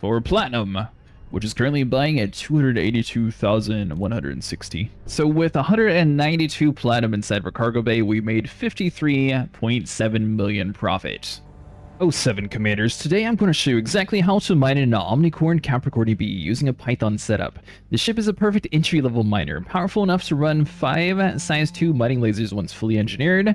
for platinum, which is currently buying at 282,160. So with 192 platinum inside of our cargo bay, we made 53.7 million profit. Oh, 7 commanders, today I'm going to show you exactly how to mine an Omicron Capricorni B using a Python setup. The ship is a perfect entry-level miner, powerful enough to run 5 size 2 mining lasers once fully engineered.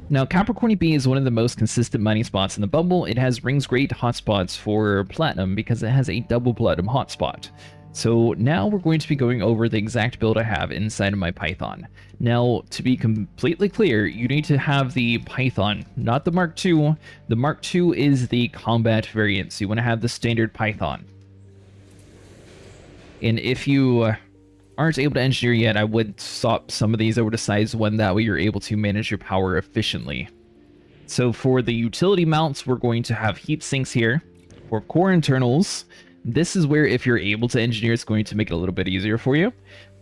Now, Capricorni B is one of the most consistent mining spots in the bubble. It has rings great hotspots for platinum because it has a double platinum hotspot. So now we're going to be going over the exact build I have inside of my Python. Now, to be completely clear, you need to have the Python, not the Mark II. The Mark II is the combat variant, so you want to have the standard Python. And if you aren't able to engineer yet, I would swap some of these over to size 1, that way you're able to manage your power efficiently. So for the utility mounts, we're going to have heat sinks here. For core internals, this is where if you're able to engineer, it's going to make it a little bit easier for you.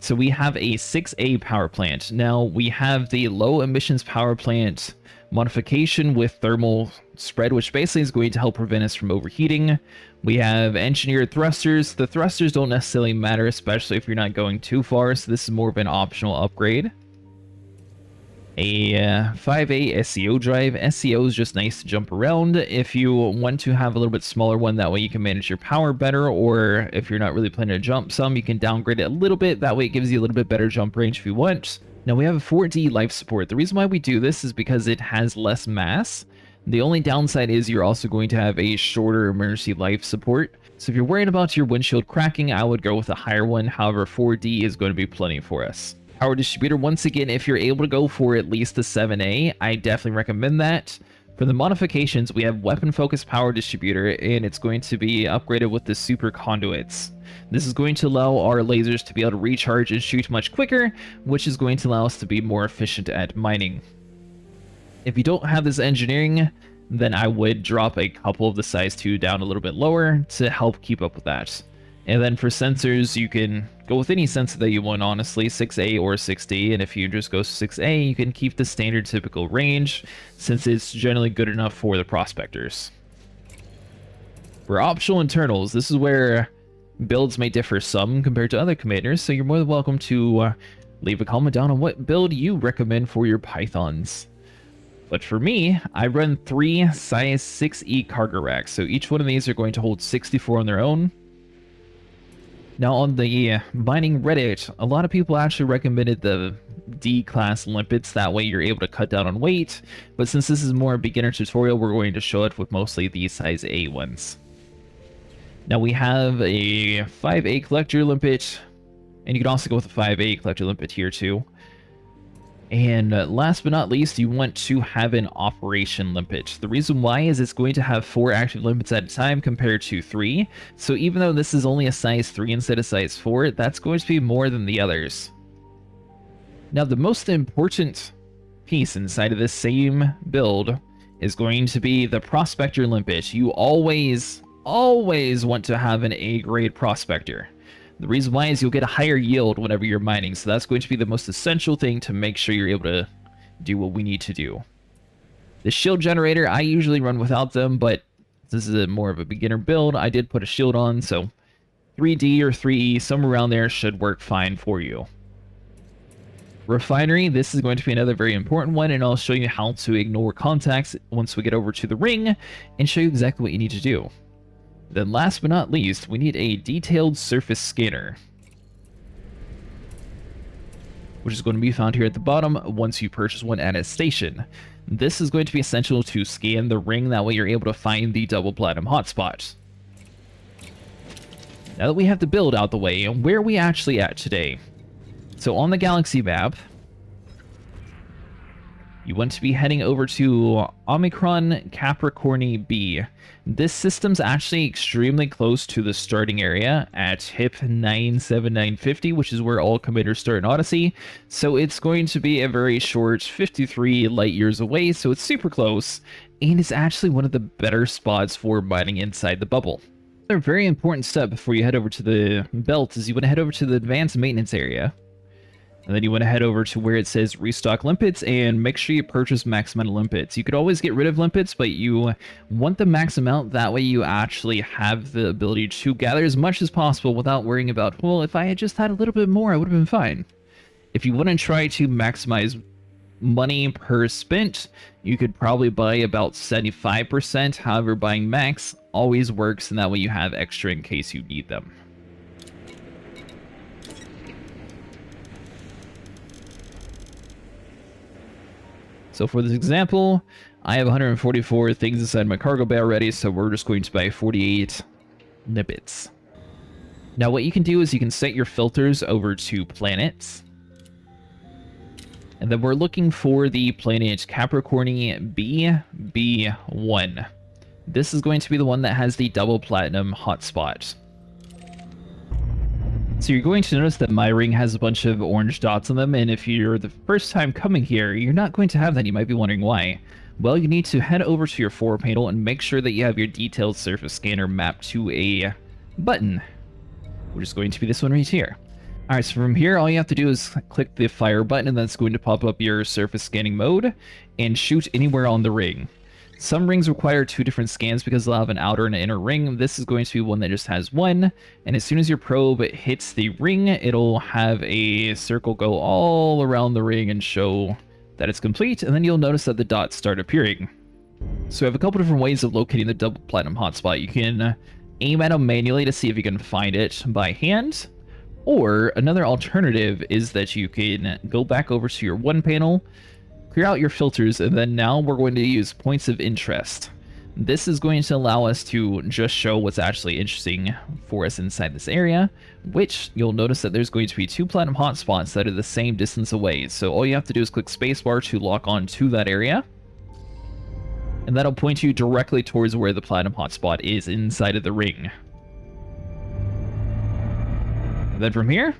So we have a 6A power plant. Now we have the low emissions power plant modification with thermal spread, which basically is going to help prevent us from overheating. We have engineered thrusters. The thrusters don't necessarily matter, especially if you're not going too far, so this is more of an optional upgrade. A 5A SEO drive. SEO is just nice to jump around. If you want to have a little bit smaller one, that way you can manage your power better, or if you're not really planning to jump some, you can downgrade it a little bit. That way it gives you a little bit better jump range if you want. Now we have a 4D life support. The reason why we do this is because it has less mass. The only downside is you're also going to have a shorter emergency life support. So if you're worried about your windshield cracking, I would go with a higher one. However, 4D is going to be plenty for us. Power distributor, once again, if you're able to go for at least the 7A, I definitely recommend that. For the modifications, we have weapon focused power distributor, and it's going to be upgraded with the super conduits. This is going to allow our lasers to be able to recharge and shoot much quicker, which is going to allow us to be more efficient at mining. If you don't have this engineering, then I would drop a couple of the size 2 down a little bit lower to help keep up with that. And then for sensors, you can go with any sensor that you want, honestly, 6A or 6D. And if you just go 6A, you can keep the standard typical range, since it's generally good enough for the prospectors. For optional internals, this is where builds may differ some compared to other commanders, so you're more than welcome to leave a comment down on what build you recommend for your Pythons. But for me, I run 3 size 6E cargo racks, so each one of these are going to hold 64 on their own. Now on the mining Reddit, a lot of people actually recommended the D-class limpets, that way you're able to cut down on weight, but since this is more a beginner tutorial, we're going to show it with mostly the size A ones. Now we have a 5A collector limpet, and you can also go with a 5A collector limpet here too. And last but not least, you want to have an operation limpet. The reason why is it's going to have 4 active limpets at a time compared to 3. So even though this is only a size 3 instead of size 4, that's going to be more than the others. Now the most important piece inside of this same build is going to be the prospector limpet. You always want to have an A-grade prospector. The reason why is you'll get a higher yield whenever you're mining, so that's going to be the most essential thing to make sure you're able to do what we need to do. The shield generator, I usually run without them, but this is more of a beginner build. I did put a shield on, so 3D or 3E, somewhere around there should work fine for you. Refinery, this is going to be another very important one, and I'll show you how to ignore contacts once we get over to the ring, and show you exactly what you need to do. Then last but not least, we need a detailed surface scanner, which is going to be found here at the bottom once you purchase one at a station. This is going to be essential to scan the ring, that way you're able to find the double platinum hotspot. Now that we have the build out the way, where are we actually at today? So on the galaxy map, you want to be heading over to Omicron Capricorni B. This system's actually extremely close to the starting area at HIP 97950, which is where all commanders start in Odyssey. So it's going to be a very short 53 light years away, so it's super close, and it's actually one of the better spots for mining inside the bubble. Another very important step before you head over to the belt is you want to head over to the advanced maintenance area. And then you want to head over to where it says restock limpets and make sure you purchase max amount of limpets. You could always get rid of limpets, but you want the max amount. That way you actually have the ability to gather as much as possible without worrying about, well, if I had just had a little bit more, I would have been fine. If you want to try to maximize money per spent, you could probably buy about 75%. However, buying max always works, and that way you have extra in case you need them. So for this example, I have 144 things inside my cargo bay already, so we're just going to buy 48 limpets. Now what you can do is you can set your filters over to planets. And then we're looking for the planet Capricorni BB1. This is going to be the one that has the double platinum hotspot. So you're going to notice that my ring has a bunch of orange dots on them, and if you're the first time coming here, you're not going to have that. You might be wondering why. Well, you need to head over to your forward panel and make sure that you have your detailed surface scanner mapped to a button, which is going to be this one right here. Alright, so from here, all you have to do is click the fire button, and that's going to pop up your surface scanning mode, and shoot anywhere on the ring. Some rings require 2 different scans because they'll have an outer and an inner ring. This is going to be one that just has one, and as soon as your probe hits the ring, it'll have a circle go all around the ring and show that it's complete, and then you'll notice that the dots start appearing. So we have a couple different ways of locating the double platinum hotspot. You can aim at them manually to see if you can find it by hand, or another alternative is that you can go back over to your one panel, clear out your filters, and then now we're going to use points of interest. This is going to allow us to just show what's actually interesting for us inside this area, which you'll notice that there's going to be 2 platinum hotspots that are the same distance away. So all you have to do is click spacebar to lock on to that area, and that'll point you directly towards where the platinum hotspot is inside of the ring. And then from here,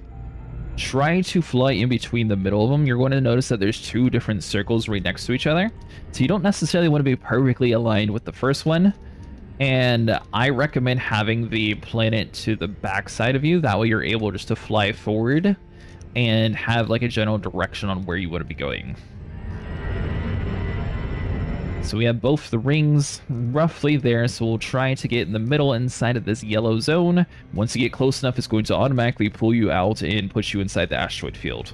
try to fly in between the middle of them. You're going to notice that there's 2 different circles right next to each other. So you don't necessarily want to be perfectly aligned with the first one. And I recommend having the planet to the back side of you. That way you're able just to fly forward and have like a general direction on where you want to be going. So we have both the rings roughly there, so we'll try to get in the middle inside of this yellow zone. Once you get close enough, it's going to automatically pull you out and push you inside the asteroid field.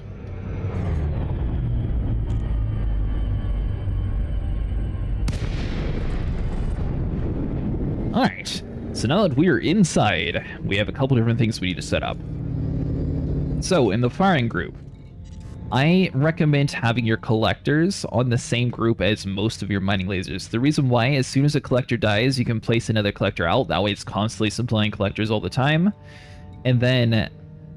Alright, so now that we're inside, we have a couple different things we need to set up. So, in the firing group, I recommend having your collectors on the same group as most of your mining lasers. The reason why, as soon as a collector dies, you can place another collector out. That way it's constantly supplying collectors all the time. And then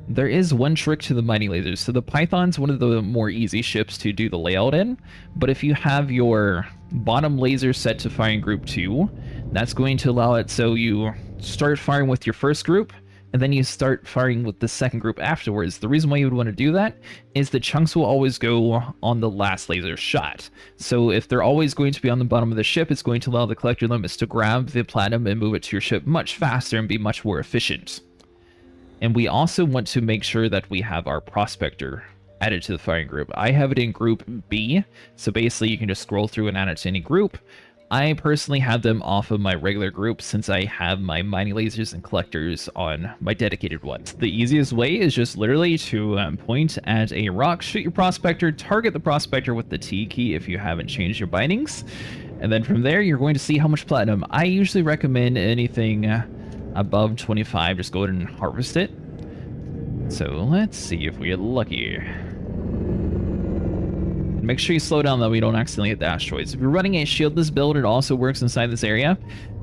there is one trick to the mining lasers. So the Python's one of the more easy ships to do the layout in. But if you have your bottom laser set to firing group 2, that's going to allow it so you start firing with your first group, and then you start firing with the second group afterwards. The reason why you would want to do that is the chunks will always go on the last laser shot. So if they're always going to be on the bottom of the ship, it's going to allow the collector limpets to grab the platinum and move it to your ship much faster and be much more efficient. And we also want to make sure that we have our prospector added to the firing group. I have it in group B, so basically you can just scroll through and add it to any group. I personally have them off of my regular group since I have my mining lasers and collectors on my dedicated ones. The easiest way is just literally to point at a rock, shoot your prospector, target the prospector with the T key if you haven't changed your bindings, and then from there you're going to see how much platinum. I usually recommend anything above 25, just go ahead and harvest it. So let's see if we get lucky. Make sure you slow down though, we don't accidentally hit the asteroids. If you're running a shieldless build, it also works inside this area.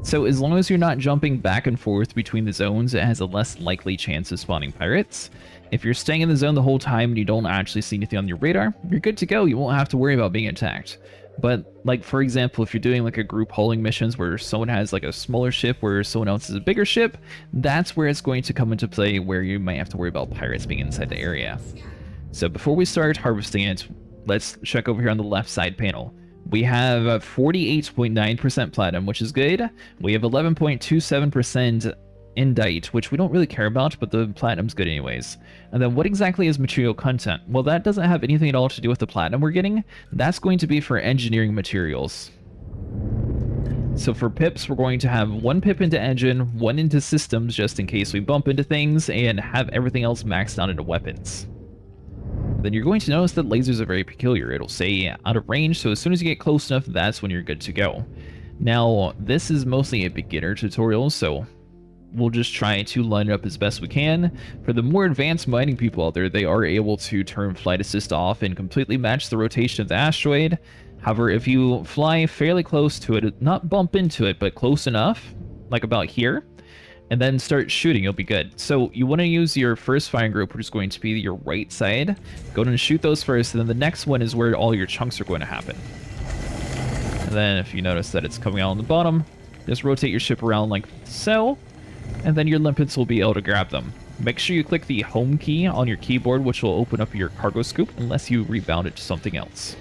So as long as you're not jumping back and forth between the zones, it has a less likely chance of spawning pirates. If you're staying in the zone the whole time and you don't actually see anything on your radar, you're good to go. You won't have to worry about being attacked. But like, for example, if you're doing like a group hauling missions where someone has like a smaller ship where someone else is a bigger ship, that's where it's going to come into play, where you might have to worry about pirates being inside the area. So before we start harvesting it, let's check over here on the left side panel. We have 48.9% platinum, which is good. We have 11.27% indite, which we don't really care about, but the platinum's good anyways. And then what exactly is material content? Well, that doesn't have anything at all to do with the platinum we're getting. That's going to be for engineering materials. So for pips, we're going to have 1 pip into engine, 1 into systems, just in case we bump into things, and have everything else maxed out into weapons. Then you're going to notice that lasers are very peculiar. It'll say out of range, so as soon as you get close enough, that's when you're good to go. Now, this is mostly a beginner tutorial, so we'll just try to line it up as best we can. For the more advanced mining people out there, they are able to turn flight assist off and completely match the rotation of the asteroid. However, if you fly fairly close to it, not bump into it, but close enough, like about here, and then start shooting, you'll be good. So you want to use your first firing group, which is going to be your right side. Go ahead and shoot those first, and then the next one is where all your chunks are going to happen. And then if you notice that it's coming out on the bottom, just rotate your ship around like so, and then your limpets will be able to grab them. Make sure you click the home key on your keyboard, which will open up your cargo scoop, unless you rebound it to something else.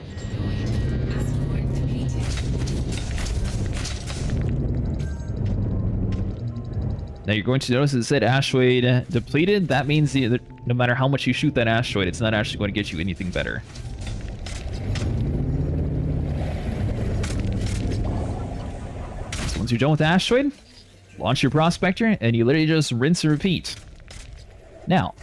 Now you're going to notice it said asteroid depleted. That means that no matter how much you shoot that asteroid, it's not actually going to get you anything better. So once you're done with the asteroid, launch your prospector, and you literally just rinse and repeat. Now,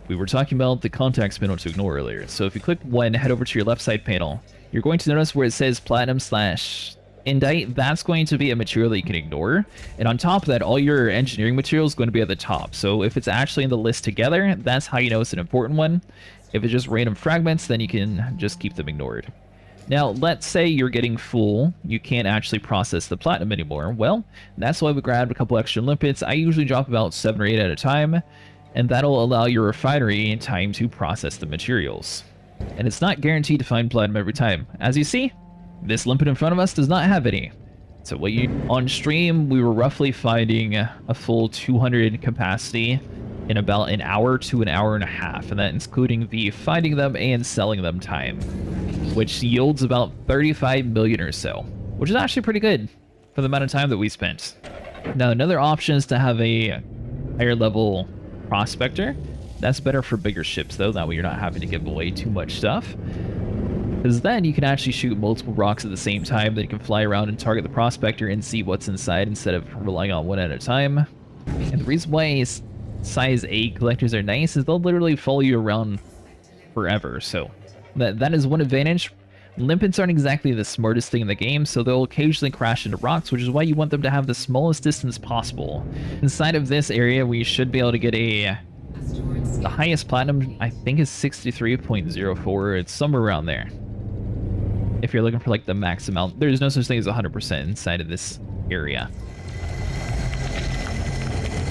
we were talking about the contacts panel to ignore earlier. So if you click 1, head over to your left side panel, you're going to notice where it says platinum/indite. That's going to be a material that you can ignore. And on top of that, all your engineering material is going to be at the top. So if it's actually in the list together, that's how you know it's an important one. If it's just random fragments, then you can just keep them ignored. Now, let's say you're getting full, you can't actually process the platinum anymore. Well, that's why we grabbed a couple extra limpets. I usually drop about 7 or 8 at a time, and that'll allow your refinery time to process the materials. And it's not guaranteed to find platinum every time. As you see, this limpet in front of us does not have any. So on stream, we were roughly finding a full 200 capacity in about an hour to an hour and a half, and that's including the finding them and selling them time, which yields about 35 million or so, which is actually pretty good for the amount of time that we spent. Now, another option is to have a higher level prospector. That's better for bigger ships, though. That way you're not having to give away too much stuff. Because then you can actually shoot multiple rocks at the same time. Then you can fly around and target the prospector and see what's inside instead of relying on one at a time. And the reason why size 8 collectors are nice is they'll literally follow you around forever. So that is one advantage. Limpets aren't exactly the smartest thing in the game, so they'll occasionally crash into rocks, which is why you want them to have the smallest distance possible. Inside of this area, we should be able to get the highest platinum, I think, is 63.04. It's somewhere around there. If you're looking for like the max amount, there's no such thing as 100% inside of this area.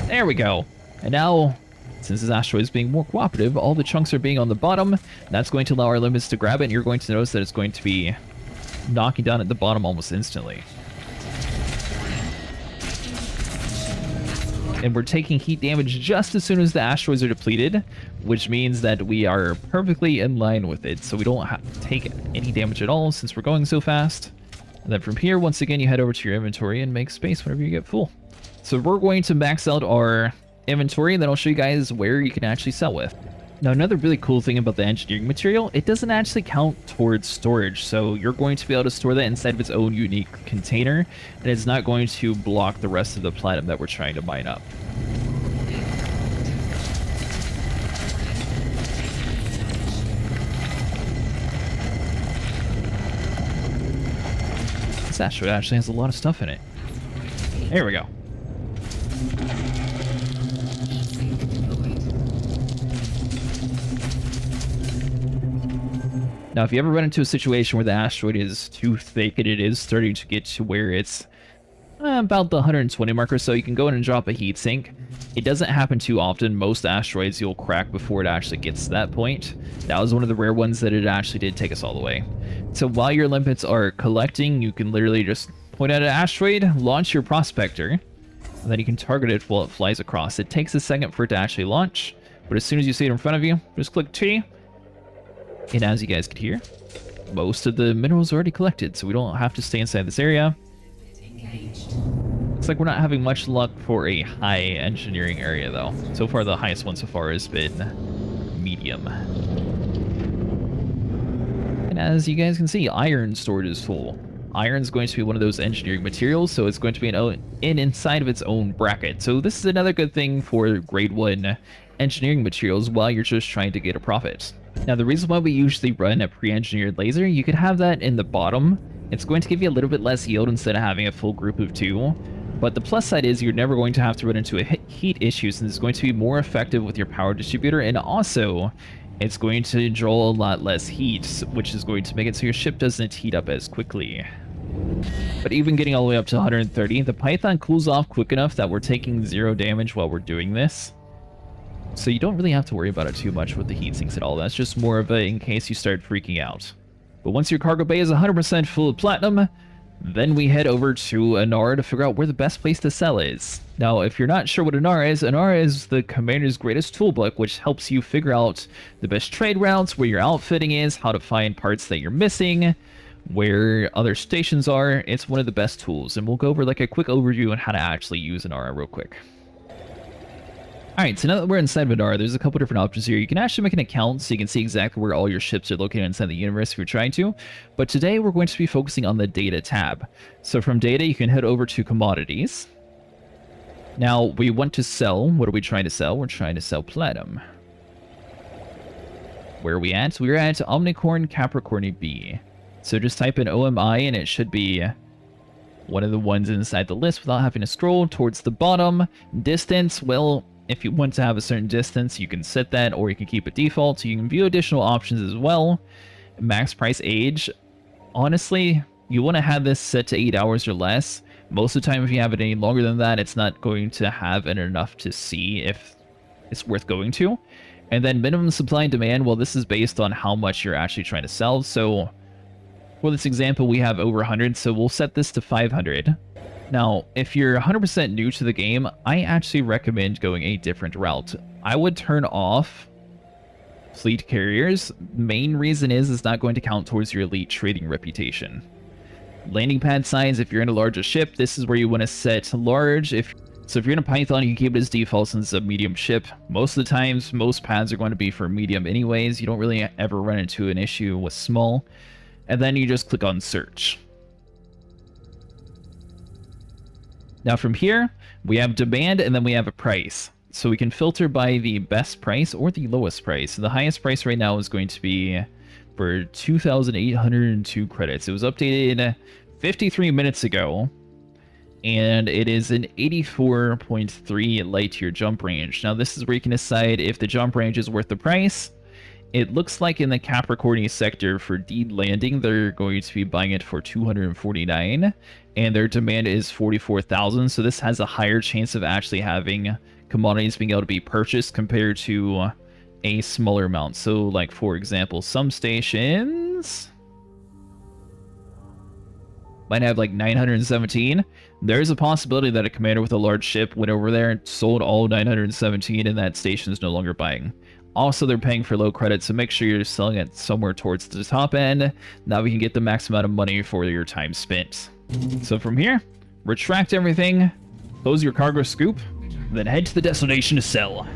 There we go. And now, since this asteroid is being more cooperative, all the chunks are being on the bottom. That's going to allow our limpets to grab it, and you're going to notice that it's going to be knocking down at the bottom almost instantly. And we're taking heat damage just as soon as the asteroids are depleted, which means that we are perfectly in line with it, so we don't have to take any damage at all since we're going so fast. And then from here, once again, you head over to your inventory and make space whenever you get full. So we're going to max out our inventory, and then I'll show you guys where you can actually sell with. Now, another really cool thing about the engineering material, it doesn't actually count towards storage, so you're going to be able to store that inside of its own unique container, and it's not going to block the rest of the platinum that we're trying to mine up. This asteroid actually has a lot of stuff in it. There we go. Now, if you ever run into a situation where the asteroid is too thick and it is starting to get to where it's about the 120 mark or so, you can go in and drop a heat sink. It doesn't happen too often. Most asteroids you'll crack before it actually gets to that point. That was one of the rare ones that it actually did take us all the way. So while your limpets are collecting, you can literally just point at an asteroid, launch your prospector, and then you can target it while it flies across. It takes a second for it to actually launch, but as soon as you see it in front of you, just click T. And as you guys can hear, most of the minerals are already collected, so we don't have to stay inside this area. Looks like we're not having much luck for a high engineering area, though. So far, the highest one so far has been medium. And as you guys can see, iron storage is full. Iron is going to be one of those engineering materials, so it's going to be inside of its own bracket. So this is another good thing for grade 1 engineering materials while you're just trying to get a profit. Now, the reason why we usually run a pre-engineered laser, you could have that in the bottom. It's going to give you a little bit less yield instead of having a full group of 2. But the plus side is you're never going to have to run into a heat issue, since it's going to be more effective with your power distributor, and also it's going to draw a lot less heat, which is going to make it so your ship doesn't heat up as quickly. But even getting all the way up to 130, the Python cools off quick enough that we're taking 0 damage while we're doing this. So you don't really have to worry about it too much with the heat sinks at all. That's just more of a in case you start freaking out. But once your cargo bay is 100% full of platinum, then we head over to Inara to figure out where the best place to sell is. Now, if you're not sure what Inara is the commander's greatest toolbook, which helps you figure out the best trade routes, where your outfitting is, how to find parts that you're missing, where other stations are. It's one of the best tools, and we'll go over like a quick overview on how to actually use Inara real quick. Alright, so now that we're inside of Inara, there's a couple different options here. You can actually make an account so you can see exactly where all your ships are located inside the universe if you're trying to. But today we're going to be focusing on the data tab. So from data, you can head over to commodities. Now, we want to sell. What are we trying to sell? We're trying to sell platinum. Where are we at? We're at Omicron Capricorni B. So just type in OMI and it should be one of the ones inside the list without having to scroll towards the bottom. Distance, well, if you want to have a certain distance, you can set that, or you can keep it default. So you can view additional options as well. Max price age. Honestly, you want to have this set to 8 hours or less. Most of the time, if you have it any longer than that, it's not going to have enough to see if it's worth going to. And then minimum supply and demand, well, this is based on how much you're actually trying to sell. So for this example, we have over 100, so we'll set this to 500. Now, if you're 100% new to the game, I actually recommend going a different route. I would turn off fleet carriers. Main reason is it's not going to count towards your elite trading reputation. Landing pad size, if you're in a larger ship, this is where you want to set large. So if you're in a Python, you can keep it as default since it's a medium ship. Most of the times, most pads are going to be for medium anyways. You don't really ever run into an issue with small. And then you just click on search. Now from here, we have demand and then we have a price. So we can filter by the best price or the lowest price. The highest price right now is going to be for 2,802 credits. It was updated 53 minutes ago, and it is an 84.3 light year jump range. Now this is where you can decide if the jump range is worth the price. It looks like in the Capricorni sector for deed landing, they're going to be buying it for 249, and their demand is 44,000. So this has a higher chance of actually having commodities being able to be purchased compared to a smaller amount. So like, for example, some stations might have like 917. There's a possibility that a commander with a large ship went over there and sold all 917 and that station is no longer buying. Also, they're paying for low credit, so make sure you're selling it somewhere towards the top end. Now we can get the max amount of money for your time spent. So from here, retract everything, close your cargo scoop, then head to the destination to sell.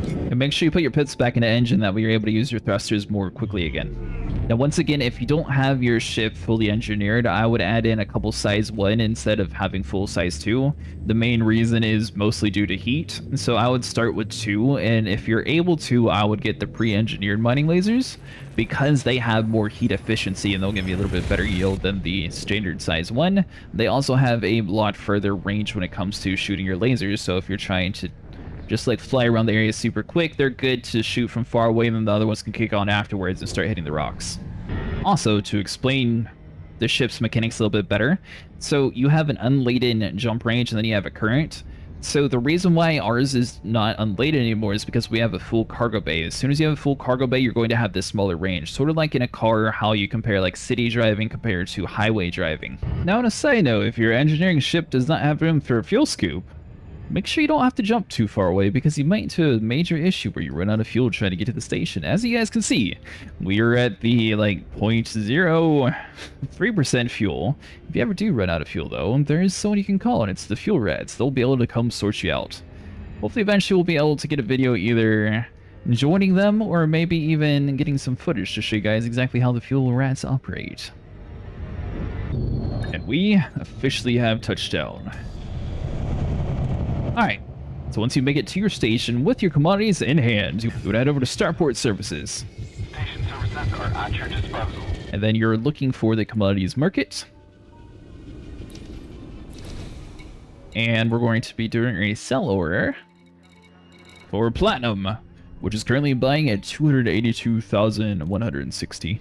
And make sure you put your pits back in the engine, that way you're able to use your thrusters more quickly again. Now, once again, if you don't have your ship fully engineered, I would add in a couple size 1 instead of having full size 2. The main reason is mostly due to heat, so I would start with 2, and if you're able to, I would get the pre-engineered mining lasers, because they have more heat efficiency and they'll give you a little bit better yield than the standard size 1. They also have a lot further range when it comes to shooting your lasers, so if you're trying to just like fly around the area super quick, they're good to shoot from far away, and then the other ones can kick on afterwards and start hitting the rocks. Also, to explain the ship's mechanics a little bit better, so you have an unladen jump range and then you have a current. So the reason why ours is not unladen anymore is because we have a full cargo bay. As soon as you have a full cargo bay, you're going to have this smaller range, sort of like in a car, how you compare like city driving compared to highway driving. Now, on a side note, if your engineering ship does not have room for a fuel scoop, make sure you don't have to jump too far away because you might into a major issue where you run out of fuel trying to get to the station. As you guys can see, we are at the like 0.03% fuel. If you ever do run out of fuel though, there is someone you can call, and it's the fuel rats. They'll be able to come sort you out. Hopefully eventually we'll be able to get a video either joining them or maybe even getting some footage to show you guys exactly how the fuel rats operate. And we officially have touchdown. Alright, so once you make it to your station with your commodities in hand, you would head over to Starport Services. Station services are at your disposal. And then you're looking for the commodities market. And we're going to be doing a sell order for platinum, which is currently buying at 282,160.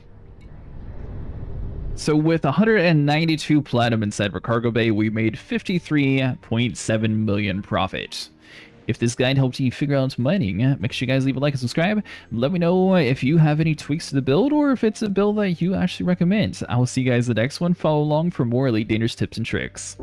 So with 192 platinum inside of our cargo bay, we made 53.7 million profit. If this guide helped you figure out mining, make sure you guys leave a like and subscribe. Let me know if you have any tweaks to the build or if it's a build that you actually recommend. I will see you guys in the next one. Follow along for more Elite Dangerous tips and tricks.